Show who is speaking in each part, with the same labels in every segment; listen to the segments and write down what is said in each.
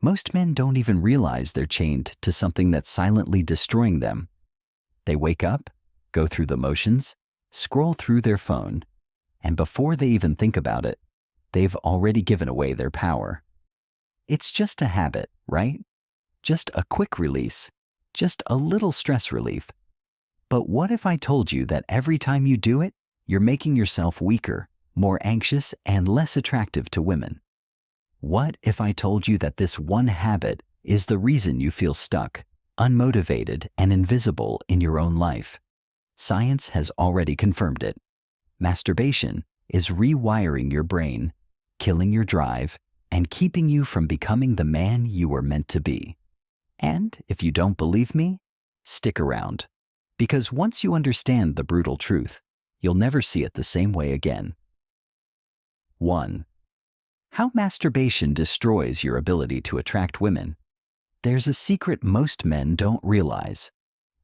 Speaker 1: Most men don't even realize they're chained to something that's silently destroying them. They wake up, go through the motions, scroll through their phone, and before they even think about it, they've already given away their power. It's just a habit, right? Just a quick release, just a little stress relief. But what if I told you that every time you do it, you're making yourself weaker, more anxious, and less attractive to women? What if I told you that this one habit is the reason you feel stuck, unmotivated, and invisible in your own life? Science has already confirmed it. Masturbation is rewiring your brain, killing your drive, and keeping you from becoming the man you were meant to be. And if you don't believe me, stick around. Because once you understand the brutal truth, you'll never see it the same way again. 1. How masturbation destroys your ability to attract women. There's a secret most men don't realize.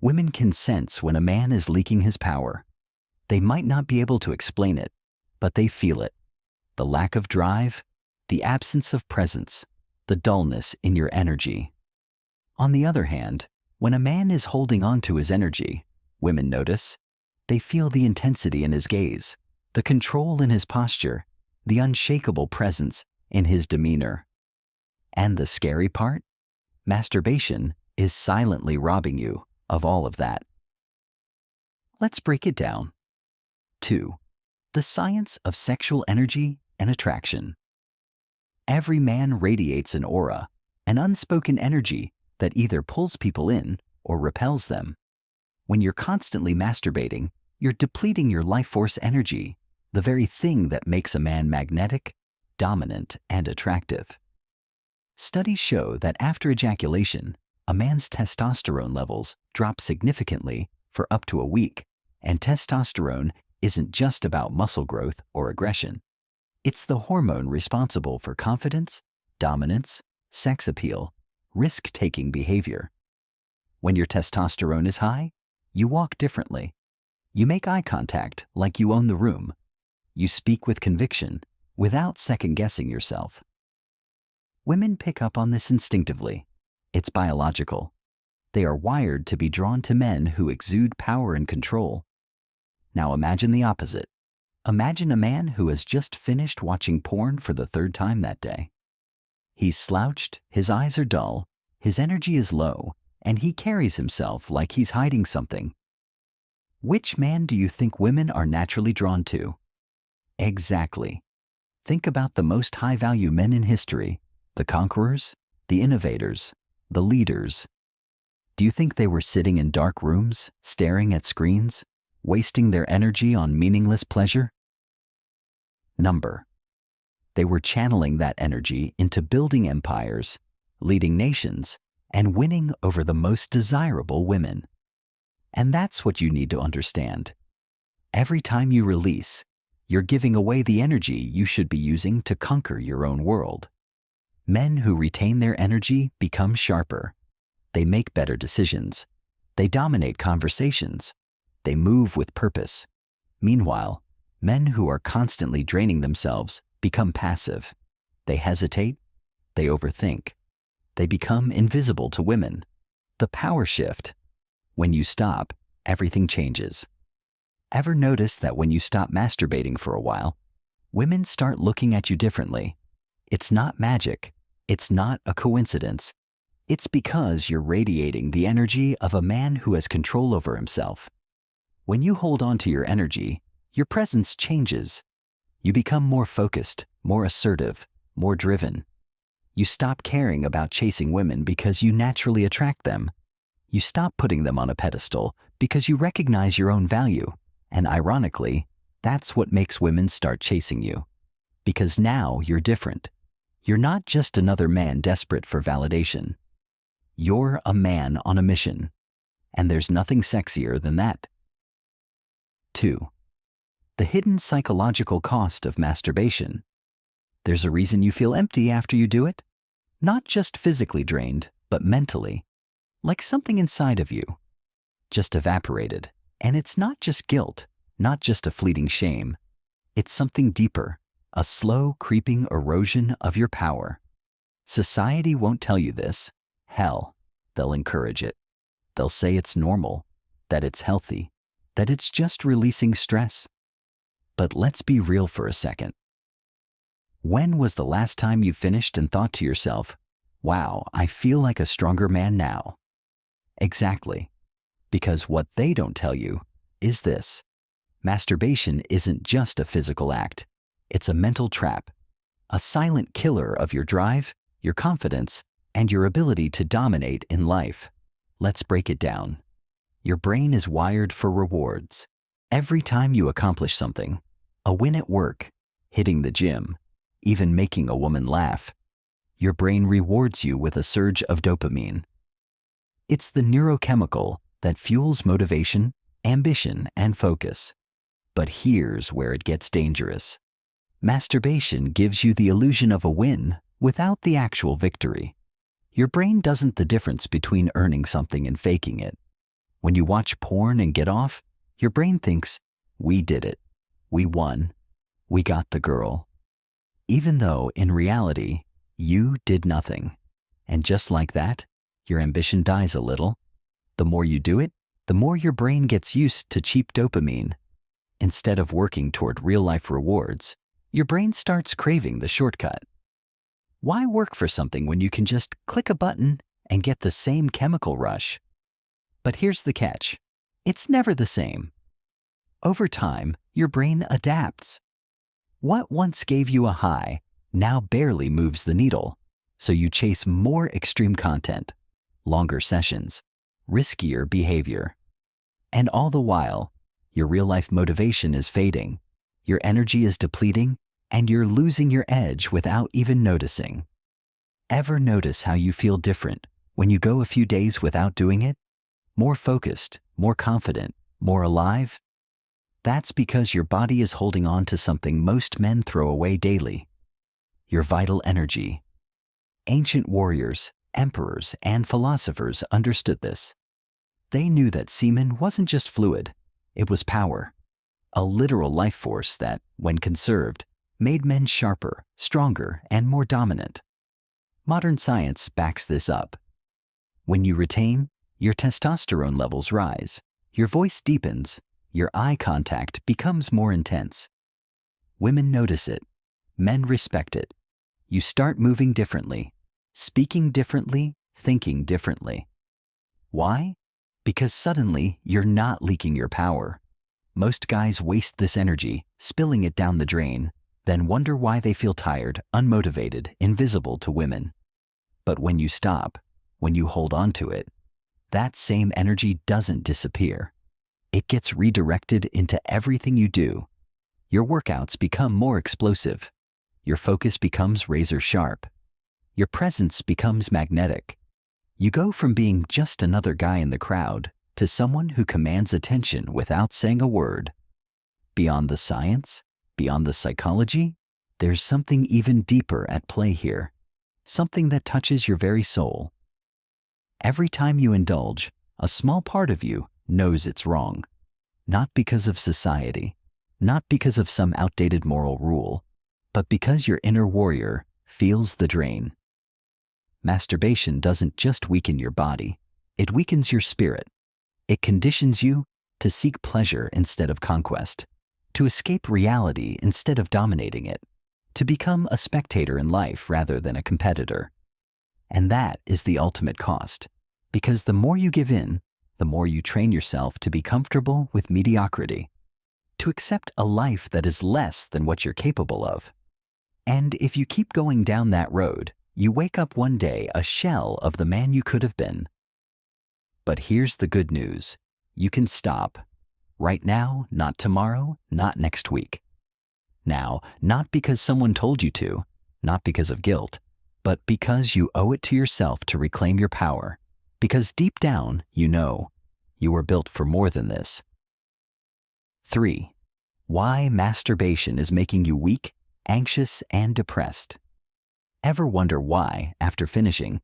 Speaker 1: Women can sense when a man is leaking his power. They might not be able to explain it, but they feel it. The lack of drive, the absence of presence, the dullness in your energy. On the other hand, when a man is holding on to his energy, women notice. They feel the intensity in his gaze, the control in his posture, the unshakable presence in his demeanor. And the scary part? Masturbation is silently robbing you of all of that. Let's break it down. 2. The science of sexual energy and attraction. Every man radiates an aura, an unspoken energy that either pulls people in or repels them. When you're constantly masturbating, you're depleting your life force energy, the very thing that makes a man magnetic, dominant, and attractive. Studies show that after ejaculation, a man's testosterone levels drop significantly for up to a week, and testosterone isn't just about muscle growth or aggression. It's the hormone responsible for confidence, dominance, sex appeal, risk-taking behavior. When your testosterone is high, you walk differently. You make eye contact like you own the room. You speak with conviction without second-guessing yourself. Women pick up on this instinctively. It's biological. They are wired to be drawn to men who exude power and control. Now imagine the opposite. Imagine a man who has just finished watching porn for the 3rd time that day. He's slouched, his eyes are dull, his energy is low, and he carries himself like he's hiding something. Which man do you think women are naturally drawn to? Exactly. Think about the most high-value men in history, the conquerors, the innovators, the leaders. Do you think they were sitting in dark rooms, staring at screens, wasting their energy on meaningless pleasure? Number. They were channeling that energy into building empires, leading nations, and winning over the most desirable women. And that's what you need to understand. Every time you release, you're giving away the energy you should be using to conquer your own world. Men who retain their energy become sharper. They make better decisions. They dominate conversations. They move with purpose. Meanwhile, men who are constantly draining themselves become passive. They hesitate. They overthink. They become invisible to women. The power shift. When you stop, everything changes. Ever notice that when you stop masturbating for a while, women start looking at you differently? It's not magic. It's not a coincidence. It's because you're radiating the energy of a man who has control over himself. When you hold on to your energy, your presence changes. You become more focused, more assertive, more driven. You stop caring about chasing women because you naturally attract them. You stop putting them on a pedestal because you recognize your own value. And ironically, that's what makes women start chasing you. Because now you're different. You're not just another man desperate for validation. You're a man on a mission. And there's nothing sexier than that. 2. The hidden psychological cost of masturbation. There's a reason you feel empty after you do it. Not just physically drained, but mentally. Like something inside of you just evaporated. And it's not just guilt, not just a fleeting shame. It's something deeper, a slow, creeping erosion of your power. Society won't tell you this. Hell, they'll encourage it. They'll say it's normal, that it's healthy, that it's just releasing stress. But let's be real for a second. When was the last time you finished and thought to yourself, wow, I feel like a stronger man now? Exactly. Because what they don't tell you is this. Masturbation isn't just a physical act. It's a mental trap, a silent killer of your drive, your confidence, and your ability to dominate in life. Let's break it down. Your brain is wired for rewards. Every time you accomplish something, a win at work, hitting the gym, even making a woman laugh, your brain rewards you with a surge of dopamine. It's the neurochemical that fuels motivation, ambition, and focus. But here's where it gets dangerous. Masturbation gives you the illusion of a win without the actual victory. Your brain doesn't the difference between earning something and faking it. When you watch porn and get off, your brain thinks, we did it. We won. We got the girl. Even though, in reality, you did nothing. And just like that, your ambition dies a little. The more you do it, the more your brain gets used to cheap dopamine. Instead of working toward real-life rewards, your brain starts craving the shortcut. Why work for something when you can just click a button and get the same chemical rush? But here's the catch. It's never the same. Over time, your brain adapts. What once gave you a high now barely moves the needle, so you chase more extreme content, longer sessions, riskier behavior. And all the while, your real-life motivation is fading, your energy is depleting, and you're losing your edge without even noticing. Ever notice how you feel different when you go a few days without doing it? More focused, more confident, more alive? That's because your body is holding on to something most men throw away daily: your vital energy. Ancient warriors, emperors, and philosophers understood this. They knew that semen wasn't just fluid, it was power, a literal life force that, when conserved, made men sharper, stronger, and more dominant. Modern science backs this up. When you retain, your testosterone levels rise, your voice deepens, your eye contact becomes more intense. Women notice it, men respect it. You start moving differently, speaking differently, thinking differently. Why? Because suddenly you're not leaking your power. Most guys waste this energy, spilling it down the drain, then wonder why they feel tired, unmotivated, invisible to women. But when you stop, when you hold on to it, that same energy doesn't disappear. It gets redirected into everything you do. Your workouts become more explosive. Your focus becomes razor sharp. Your presence becomes magnetic. You go from being just another guy in the crowd to someone who commands attention without saying a word. Beyond the science, beyond the psychology, there's something even deeper at play here. Something that touches your very soul. Every time you indulge, a small part of you knows it's wrong. Not because of society, not because of some outdated moral rule, but because your inner warrior feels the drain. Masturbation doesn't just weaken your body, it weakens your spirit. It conditions you to seek pleasure instead of conquest, to escape reality instead of dominating it, to become a spectator in life rather than a competitor. And that is the ultimate cost, because the more you give in, the more you train yourself to be comfortable with mediocrity, to accept a life that is less than what you're capable of. And if you keep going down that road, you wake up one day a shell of the man you could have been. But here's the good news. You can stop. Right now, not tomorrow, not next week. Now, not because someone told you to, not because of guilt, but because you owe it to yourself to reclaim your power. Because deep down, you know, you were built for more than this. 3. Why masturbation is making you weak, anxious, and depressed. Ever wonder why, after finishing,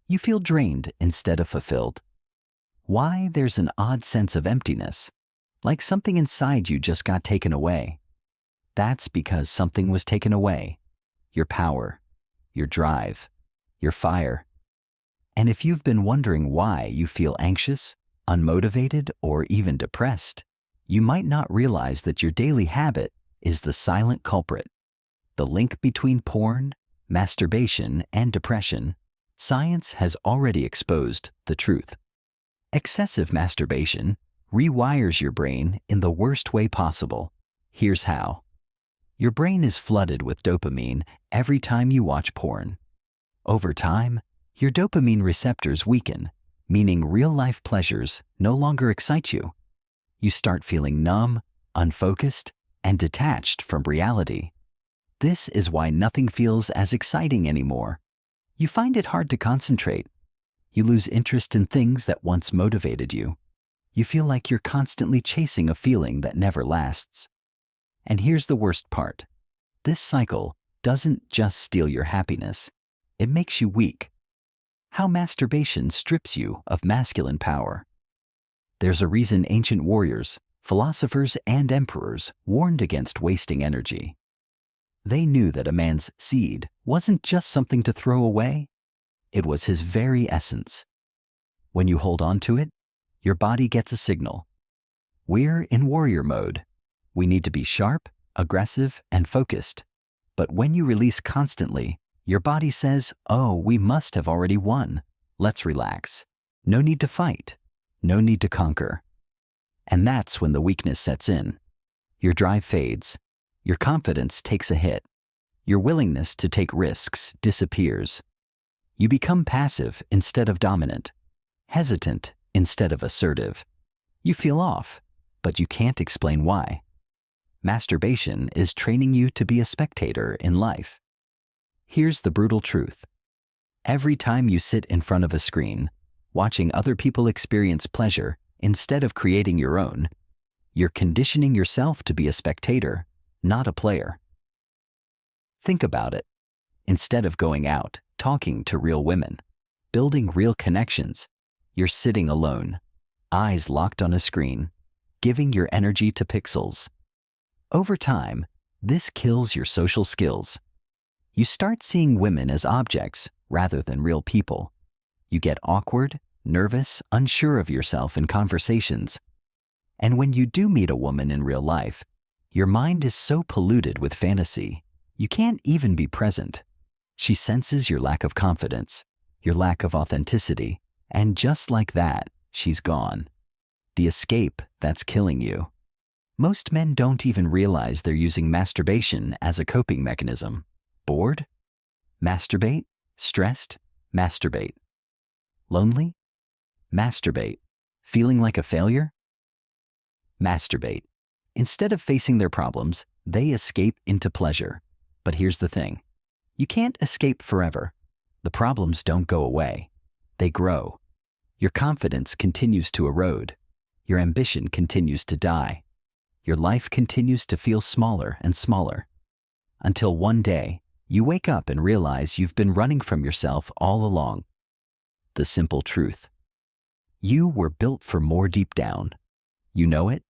Speaker 1: you feel drained instead of fulfilled? Why there's an odd sense of emptiness, like something inside you just got taken away? That's because something was taken away. Your power, your drive, your fire. And if you've been wondering why you feel anxious, unmotivated, or even depressed, you might not realize that your daily habit is the silent culprit. The link between porn, masturbation, and depression, science has already exposed the truth. Excessive masturbation rewires your brain in the worst way possible. Here's how. Your brain is flooded with dopamine every time you watch porn. Over time, your dopamine receptors weaken, meaning real-life pleasures no longer excite you. You start feeling numb, unfocused, and detached from reality. This is why nothing feels as exciting anymore. You find it hard to concentrate. You lose interest in things that once motivated you. You feel like you're constantly chasing a feeling that never lasts. And here's the worst part. This cycle doesn't just steal your happiness. It makes you weak. How masturbation strips you of masculine power. There's a reason ancient warriors, philosophers, and emperors warned against wasting energy. They knew that a man's seed wasn't just something to throw away. It was his very essence. When you hold on to it, your body gets a signal. We're in warrior mode. We need to be sharp, aggressive, and focused. But when you release constantly, your body says, "Oh, we must have already won. Let's relax. No need to fight. No need to conquer." And that's when the weakness sets in. Your drive fades. Your confidence takes a hit. Your willingness to take risks disappears. You become passive instead of dominant, hesitant instead of assertive. You feel off, but you can't explain why. Masturbation is training you to be a spectator in life. Here's the brutal truth. Every time you sit in front of a screen, watching other people experience pleasure instead of creating your own, you're conditioning yourself to be a spectator, not a player. Think about it. Instead of going out, talking to real women, building real connections, you're sitting alone, eyes locked on a screen, giving your energy to pixels. Over time, this kills your social skills. You start seeing women as objects rather than real people. You get awkward, nervous, unsure of yourself in conversations. And when you do meet a woman in real life, your mind is so polluted with fantasy, you can't even be present. She senses your lack of confidence, your lack of authenticity, and just like that, she's gone. The escape that's killing you. Most men don't even realize they're using masturbation as a coping mechanism. Bored? Masturbate. Stressed? Masturbate. Lonely? Masturbate. Feeling like a failure? Masturbate. Instead of facing their problems, they escape into pleasure. But here's the thing. You can't escape forever. The problems don't go away. They grow. Your confidence continues to erode. Your ambition continues to die. Your life continues to feel smaller and smaller. Until one day, you wake up and realize you've been running from yourself all along. The simple truth. You were built for more deep down. You know it?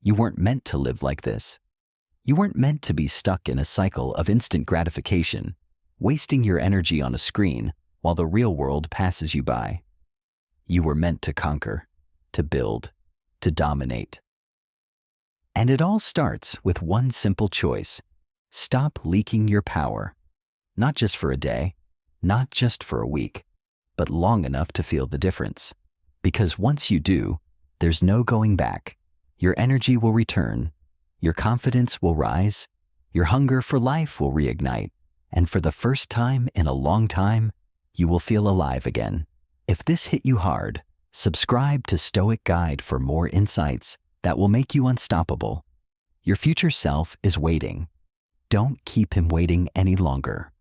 Speaker 1: You weren't meant to live like this. You weren't meant to be stuck in a cycle of instant gratification, wasting your energy on a screen while the real world passes you by. You were meant to conquer, to build, to dominate. And it all starts with one simple choice. Stop leaking your power. Not just for a day, not just for a week, but long enough to feel the difference. Because once you do, there's no going back. Your energy will return, your confidence will rise, your hunger for life will reignite, and for the first time in a long time, you will feel alive again. If this hit you hard, subscribe to Stoic Guide for more insights that will make you unstoppable. Your future self is waiting. Don't keep him waiting any longer.